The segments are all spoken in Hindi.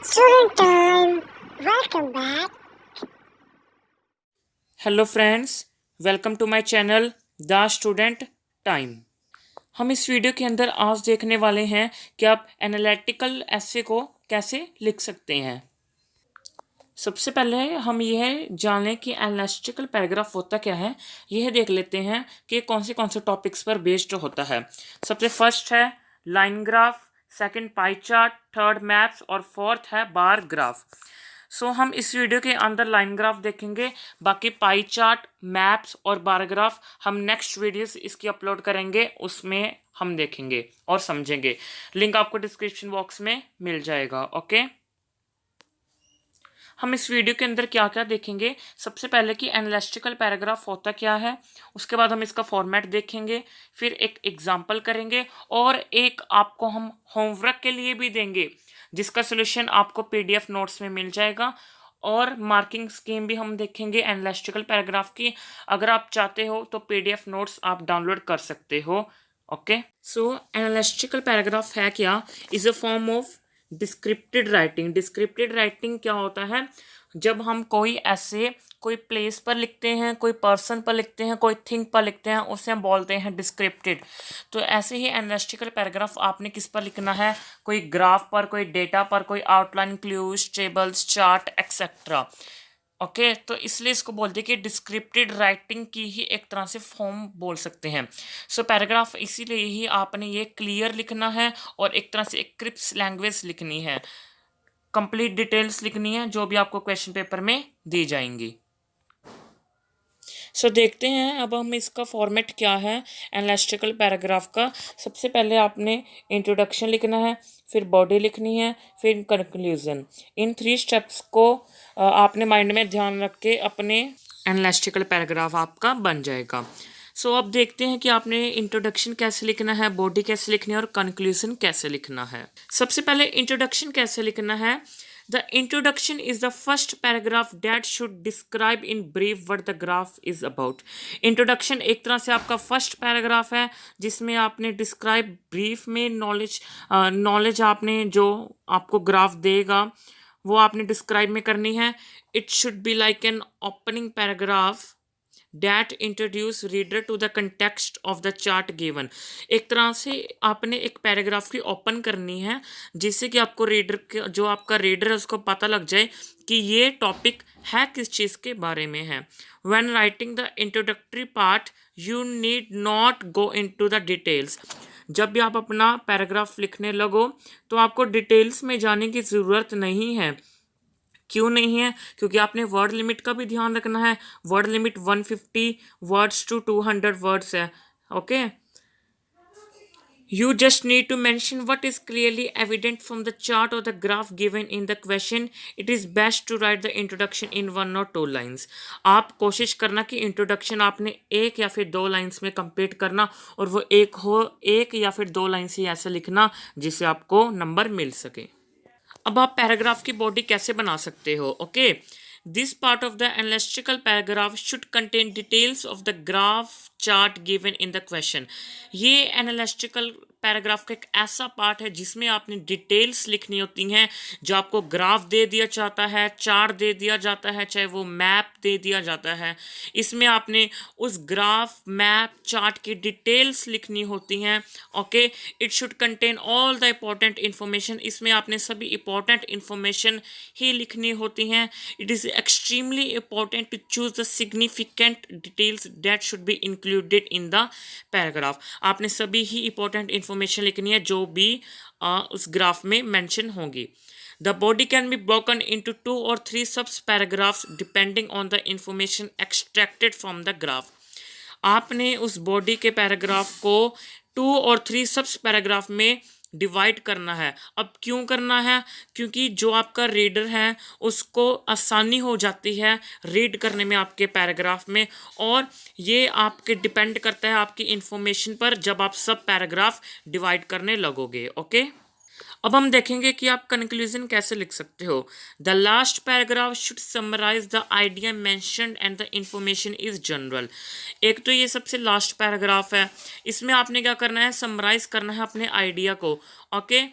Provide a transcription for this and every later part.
Student time. Welcome back. Hello friends, welcome to my channel the student time. हम इस वीडियो के अंदर आज देखने वाले हैं कि आप एनालिटिकल एसे को कैसे लिख सकते हैं। सबसे पहले हम यह जान लें कि एनालिटिकल पैराग्राफ होता क्या है। यह देख लेते हैं कि कौन से टॉपिक्स पर बेस्ड होता है। सबसे फर्स्ट है line graph, second pie chart, third maps और फोर्थ है बार ग्राफ। हम इस वीडियो के अंदर लाइन ग्राफ देखेंगे, बाकी पाई चार्ट, मैप्स और बार ग्राफ हम नेक्स्ट वीडियोस इसकी अपलोड करेंगे, उसमें हम देखेंगे और समझेंगे। लिंक आपको डिस्क्रिप्शन बॉक्स में मिल जाएगा। ओके, हम इस वीडियो के अंदर क्या क्या देखेंगे। सबसे पहले कि एनालिटिकल पैराग्राफ होता क्या है, उसके बाद हम इसका फॉर्मेट देखेंगे, फिर एक एग्जाम्पल करेंगे और एक आपको हम होमवर्क के लिए भी देंगे जिसका सोल्यूशन आपको पीडीएफ नोट्स में मिल जाएगा। और मार्किंग स्कीम भी हम देखेंगे एनालिटिकल पैराग्राफ की। अगर आप चाहते हो तो पीडीएफ नोट्स आप डाउनलोड कर सकते हो। ओके, सो एनालिटिकल पैराग्राफ है क्या, is a form of descriptive writing. Descriptive writing क्या होता है, जब हम कोई ऐसे कोई प्लेस पर लिखते हैं, कोई पर्सन पर लिखते हैं, कोई थिंग पर लिखते हैं, उसे हम बोलते हैं डिस्क्रिप्टिव। तो ऐसे ही एनालिटिकल पैराग्राफ आपने किस पर लिखना है, कोई ग्राफ पर, कोई डेटा पर, कोई outline, clues, tables, chart etcetera. Okay, तो इसलिए इसको बोलते हैं कि डिस्क्रिप्टिव राइटिंग की ही एक तरह से फॉर्म बोल सकते हैं। पैराग्राफ इसीलिए ही आपने ये क्लियर लिखना है और एक तरह से एक क्रिप्स लैंग्वेज लिखनी है, कंप्लीट डिटेल्स लिखनी है जो भी आपको क्वेश्चन पेपर में दी जाएंगी। देखते हैं अब हम इसका फॉर्मेट क्या है एनालिटिकल पैराग्राफ का। सबसे पहले आपने इंट्रोडक्शन लिखना है, फिर बॉडी लिखनी है, फिर कंक्लूजन। इन 3 स्टेप्स को आपने माइंड में ध्यान रख के अपने एनालिटिकल पैराग्राफ आपका बन जाएगा। अब देखते हैं कि आपने इंट्रोडक्शन कैसे लिखना है, बॉडी कैसे लिखनी है और कंक्लूजन कैसे लिखना है। सबसे पहले इंट्रोडक्शन कैसे लिखना है। The introduction is the first paragraph that should describe in brief what the graph is about. Introduction एक तरह से आपका फर्स्ट पैराग्राफ है जिसमें आपने डिस्क्राइब ब्रीफ में नॉलेज आपने जो आपको ग्राफ देगा वो आपने डिस्क्राइब में करनी है। It should be like an opening paragraph that introduce reader to the context of the chart given. एक तरह से आपने एक पैराग्राफ की ओपन करनी है जिससे कि आपको रीडर, जो आपका रीडर है, उसको पता लग जाए कि ये टॉपिक है किस चीज़ के बारे में है। When writing the introductory part you need not go into the details. जब भी आप अपना पैराग्राफ लिखने लगो तो आपको डिटेल्स में जाने की ज़रूरत नहीं है। क्यों नहीं है, क्योंकि आपने वर्ड लिमिट का भी ध्यान रखना है। Word limit 150 words to 200 words है। Okay, you just need to mention what is clearly evident from the chart or the graph given in the question. It is best to write the introduction in 1 or 2 lines. आप कोशिश करना कि इंट्रोडक्शन आपने 1 या फिर 2 लाइन्स में कंप्लीट करना, और वो एक या फिर 2 लाइन्स ही ऐसे लिखना जिससे आपको नंबर मिल सके। अब आप पैराग्राफ की बॉडी कैसे बना सकते हो। Okay, this part of the analytical paragraph should contain details of the graph chart given in the question. ये एनालिटिकल पैराग्राफ का एक ऐसा पार्ट है जिसमें आपने डिटेल्स लिखनी होती हैं। जो आपको ग्राफ दे दिया जाता है, चार्ट दे दिया जाता है, चाहे वो मैप दे दिया जाता है, इसमें आपने उस ग्राफ, मैप, चार्ट की डिटेल्स लिखनी होती हैं। Okay, it should contain all the important information. इसमें आपने सभी इंपॉर्टेंट इन्फॉर्मेशन ही लिखनी होती हैं। It is extremely important to choose the significant details that should be included in the paragraph. आपने सभी ही इंपॉर्टेंट इन्फॉर्मेशन लिखनी है जो भी उस ग्राफ में मेंशन होंगी। The body can be broken into 2 or 3 sub-paragraphs depending on the information extracted from the graph. आपने उस बॉडी के पैराग्राफ को 2 और 3 सब पैराग्राफ में डिवाइड करना है। अब क्यों करना है, क्योंकि जो आपका रीडर है उसको आसानी हो जाती है रीड करने में आपके पैराग्राफ में, और ये आपके डिपेंड करता है आपकी इंफॉर्मेशन पर जब आप सब पैराग्राफ डिवाइड करने लगोगे। ओके, अब हम देखेंगे कि आप कंक्लूजन कैसे लिख सकते हो। The last paragraph should summarise the idea mentioned and the information is general. एक तो ये सबसे लास्ट पैराग्राफ है, इसमें आपने क्या करना है, समराइज करना है अपने आइडिया को। Okay,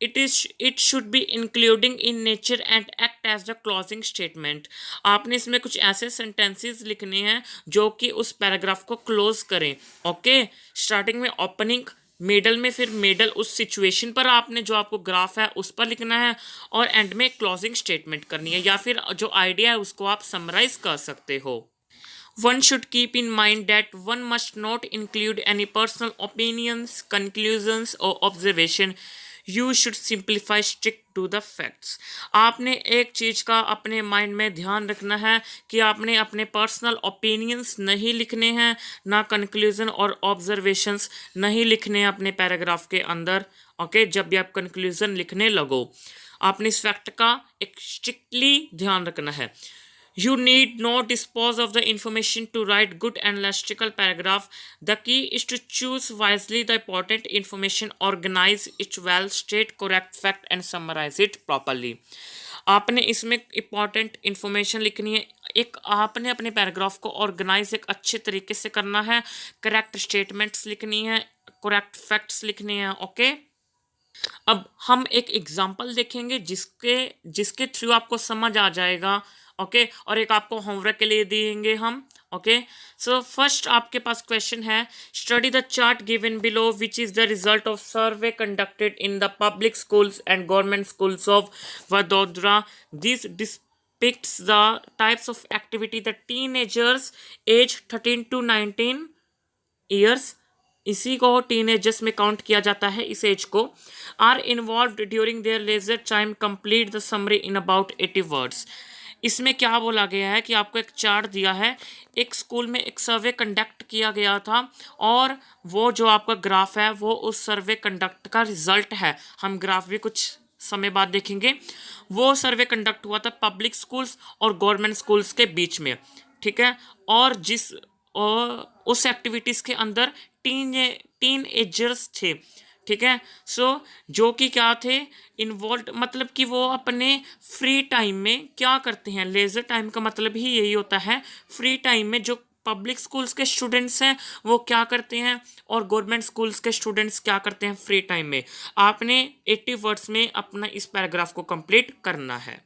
it should be including in nature and act as the closing statement. आपने इसमें कुछ ऐसे सेंटेंसेस लिखने हैं जो कि उस पैराग्राफ को क्लोज करें। ओके, स्टार्टिंग में ओपनिंग, मिडल में फिर मिडल उस सिचुएशन पर आपने जो आपको ग्राफ है उस पर लिखना है, और एंड में क्लोजिंग स्टेटमेंट करनी है, या फिर जो आइडिया है उसको आप समराइज कर सकते हो। One should keep in mind that one must not include any personal opinions, conclusions or observation. You should simplify, stick to the facts. आपने एक चीज़ का अपने माइंड में ध्यान रखना है कि आपने अपने पर्सनल ओपिनियंस नहीं लिखने हैं, ना कंक्लूजन और ऑब्जर्वेशंस नहीं लिखने हैं अपने पैराग्राफ के अंदर। ओके, जब भी आप कंक्लूजन लिखने लगो आपने इस फैक्ट का एक स्ट्रिक्टली ध्यान रखना है। You need not dispose of the information to write good analytical paragraph. The key is to choose wisely the important information, organize it well, state correct fact and summarize it properly. आपने इसमें इम्पॉर्टेंट इन्फॉर्मेशन लिखनी है, एक आपने अपने पैराग्राफ को ऑर्गेनाइज एक अच्छे तरीके से करना है, करेक्ट स्टेटमेंट्स लिखनी है, करेक्ट फैक्ट्स लिखने हैं। ओके, अब हम एक एग्जाम्पल देखेंगे जिसके जिसके थ्रू आपको समझ आ जाएगा। ओके, और एक आपको होमवर्क के लिए देंगे हम। ओके, सो फर्स्ट आपके पास क्वेश्चन है, study the chart given below which is the result of survey conducted in the public schools and government schools of Vadodara. This depicts the types of activity the teenagers age 13 to 19 years, इसी को टीनेजर्स में काउंट किया जाता है, इस एज को, are involved during their leisure time, complete the summary in about 80 words. इसमें क्या बोला गया है कि आपको एक चार्ट दिया है, एक स्कूल में एक सर्वे कंडक्ट किया गया था और वो जो आपका ग्राफ है वो उस सर्वे कंडक्ट का रिजल्ट है। हम ग्राफ भी कुछ समय बाद देखेंगे। वो सर्वे कंडक्ट हुआ था पब्लिक स्कूल्स और गवर्नमेंट स्कूल्स के बीच में, ठीक है, और उस एक्टिविटीज़ के अंदर टीन एजर्स थे, ठीक है। सो जो कि क्या थे, इन्वॉल्व, मतलब कि वो अपने फ्री टाइम में क्या करते हैं, लेजर टाइम का मतलब ही यही होता है, फ्री टाइम में जो पब्लिक स्कूल्स के स्टूडेंट्स हैं वो क्या करते हैं और गवर्नमेंट स्कूल्स के स्टूडेंट्स क्या करते हैं फ्री टाइम में। आपने 80 वर्ड्स में अपना इस पैराग्राफ को कंप्लीट करना है।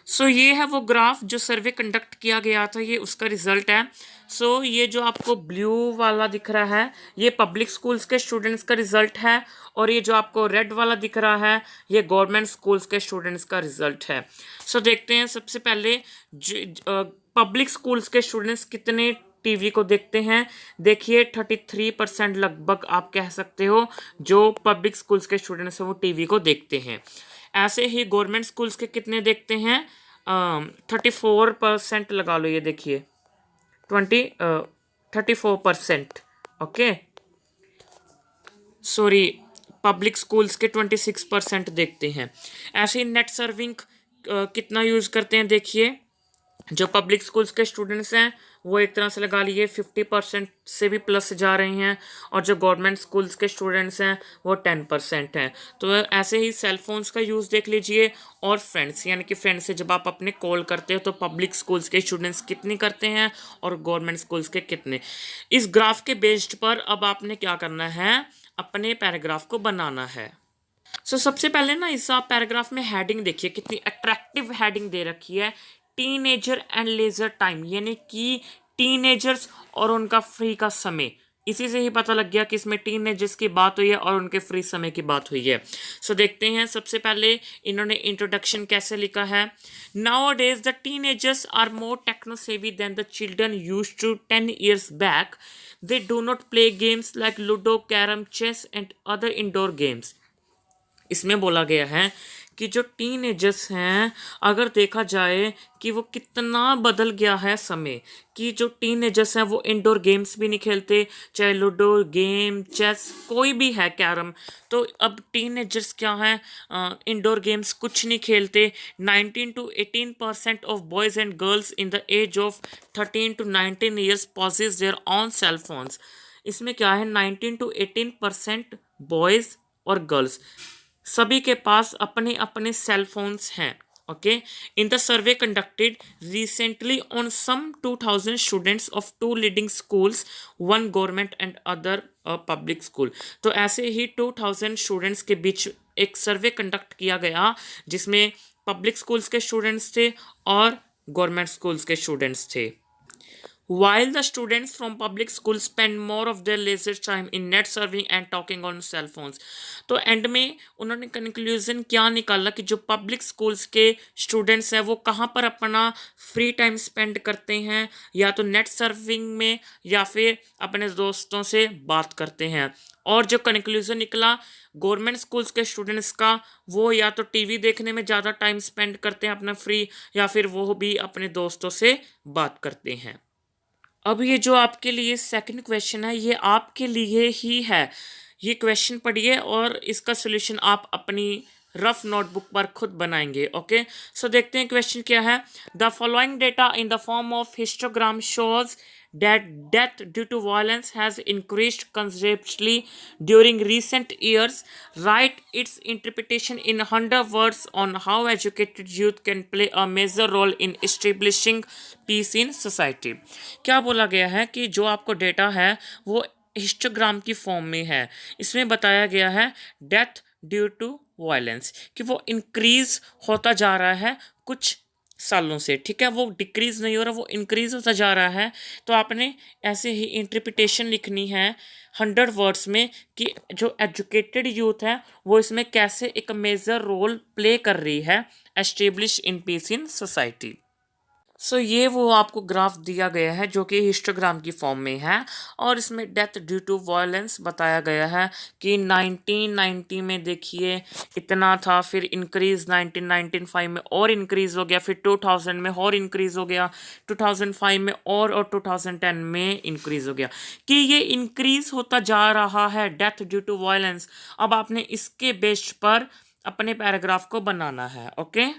सो ये है वो ग्राफ जो सर्वे कंडक्ट किया गया था, ये उसका रिजल्ट है। सो ये जो आपको ब्लू वाला दिख रहा है ये पब्लिक स्कूल्स के स्टूडेंट्स का रिजल्ट है, और ये जो आपको रेड वाला दिख रहा है ये गवर्नमेंट स्कूल्स के स्टूडेंट्स का रिजल्ट है। सो देखते हैं सबसे पहले पब्लिक स्कूल्स के स्टूडेंट्स कितने टीवी को देखते हैं। देखिए 33% लगभग आप कह सकते हो जो पब्लिक स्कूल्स के स्टूडेंट्स हैं वो टीवी को देखते हैं। ऐसे ही गवर्नमेंट स्कूल्स के कितने देखते हैं, 34% लगा लो, ये देखिए 34%। ओके, सॉरी, पब्लिक स्कूल्स के 26% देखते हैं। ऐसे ही नेट सर्विंग कितना यूज़ करते हैं, देखिए जो पब्लिक स्कूल्स के स्टूडेंट्स हैं वो एक तरह से लगा लिए 50% से भी प्लस जा रहे हैं, और जो गवर्नमेंट स्कूल्स के स्टूडेंट्स हैं वो 10% हैं। तो ऐसे ही सेल फोन्स का यूज़ देख लीजिए, और फ्रेंड्स, यानी कि फ्रेंड्स से जब आप अपने कॉल करते हो तो पब्लिक स्कूल्स के स्टूडेंट्स कितनी करते हैं और गवर्नमेंट स्कूल्स के कितने। इस ग्राफ के बेस्ड पर अब आपने क्या करना है, अपने पैराग्राफ को बनाना है। सबसे पहले ना इस आप पैराग्राफ में हेडिंग देखिए, कितनी अट्रैक्टिव हेडिंग दे रखी है, टीनेजर एंड लेजर टाइम, यानी कि टीनेजर्स और उनका फ्री का समय। इसी से ही पता लग गया कि इसमें टीनेजर्स की बात हुई है और उनके फ्री समय की बात हुई है। देखते हैं सबसे पहले इन्होंने इंट्रोडक्शन कैसे लिखा है। Nowadays the teenagers are more techno savvy than the children used to 10 years back. They do not play games like ludo, carrom, chess and other indoor games. इसमें बोला गया है कि जो टीनेजर्स हैं, अगर देखा जाए कि वो कितना बदल गया है समय, कि जो टीनेजर्स हैं वो इंडोर गेम्स भी नहीं खेलते, चाहे लूडो गेम, चेस, कोई भी है, कैरम। तो अब टीनेजर्स क्या हैं, इंडोर गेम्स कुछ नहीं खेलते। 19 to 18% of boys and girls in the age of 13 to 19 years possess their own cell phones। इसमें क्या है, 19 to 18% बॉयज़ और गर्ल्स सभी के पास अपने अपने सेल फोन्स हैं। Okay, in the survey conducted recently on some 2000 students of 2 leading schools, 1 government and other public school. तो ऐसे ही 2000 स्टूडेंट्स के बीच एक सर्वे कंडक्ट किया गया जिसमें पब्लिक स्कूल्स के स्टूडेंट्स थे और गवर्नमेंट स्कूल्स के स्टूडेंट्स थे. While the students from public schools spend more of their leisure time in net surfing and talking on cell phones. तो एंड में उन्होंने कंक्लूजन क्या निकाला कि जो पब्लिक स्कूल्स के स्टूडेंट्स हैं वो कहाँ पर अपना फ्री टाइम स्पेंड करते हैं, या तो नेट सर्फिंग में या फिर अपने दोस्तों से बात करते हैं. और जो कंक्लूजन निकला गवर्नमेंट स्कूल्स के स्टूडेंट्स का, वो या तो टीवी देखने में ज़्यादा टाइम स्पेंड करते हैं अपना फ्री, या फिर वो भी अपने दोस्तों से बात करते हैं. अब ये जो आपके लिए सेकंड क्वेश्चन है ये आपके लिए ही है. ये क्वेश्चन पढ़िए और इसका सोल्यूशन आप अपनी रफ नोटबुक पर खुद बनाएंगे. ओके, सो देखते हैं क्वेश्चन क्या है. The following data in the form of histogram shows that death due to violence has increased considerably during recent years. Write its interpretation in 100 words on how educated youth can play a major role in establishing peace in society. क्या बोला गया है कि जो आपको डेटा है वो हिस्टोग्राम की फॉर्म में है. इसमें बताया गया है डेथ ड्यू टू वायलेंस कि वो इंक्रीज होता जा रहा है कुछ सालों से. ठीक है, वो डिक्रीज नहीं हो रहा, वो इंक्रीज होता जा रहा है. तो आपने ऐसे ही इंटरप्रिटेशन लिखनी है 100 वर्ड्स में कि जो एजुकेटेड यूथ है वो इसमें कैसे एक मेजर रोल प्ले कर रही है establish in peace in society. So ये वो आपको ग्राफ दिया गया है जो कि हिस्टोग्राम की फॉर्म में है और इसमें डेथ ड्यू टू वायलेंस बताया गया है कि 1990 में देखिए इतना था, फिर इंक्रीज 1995 में और इंक्रीज हो गया, फिर 2000 में और इंक्रीज हो गया, 2005 में और 2010 में इंक्रीज हो गया कि ये इंक्रीज होता जा रहा है डेथ ड्यू टू वायलेंस. अब आपने इसके बेस पर अपने पैराग्राफ को बनाना है. ओके,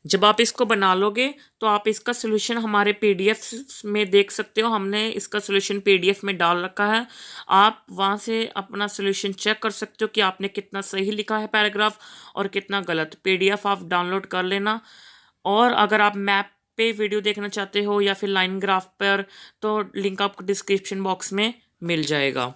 जब आप इसको बना लोगे तो आप इसका सोल्यूशन हमारे पीडीएफ में देख सकते हो. हमने इसका सोल्यूशन पीडीएफ में डाल रखा है. आप वहाँ से अपना सोल्यूशन चेक कर सकते हो कि आपने कितना सही लिखा है पैराग्राफ और कितना गलत. पीडीएफ आप डाउनलोड कर लेना. और अगर आप मैप पे वीडियो देखना चाहते हो या फिर लाइन ग्राफ पर, तो लिंक आपको डिस्क्रिप्शन बॉक्स में मिल जाएगा.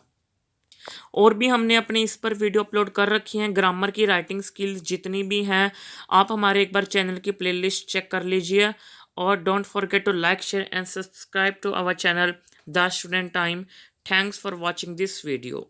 और भी हमने अपने इस पर वीडियो अपलोड कर रखी हैं. ग्रामर की राइटिंग स्किल्स जितनी भी हैं आप हमारे एक बार चैनल की प्लेलिस्ट चेक कर लीजिए. और don't forget to like, share and subscribe to our channel the student time. Thanks for watching this video.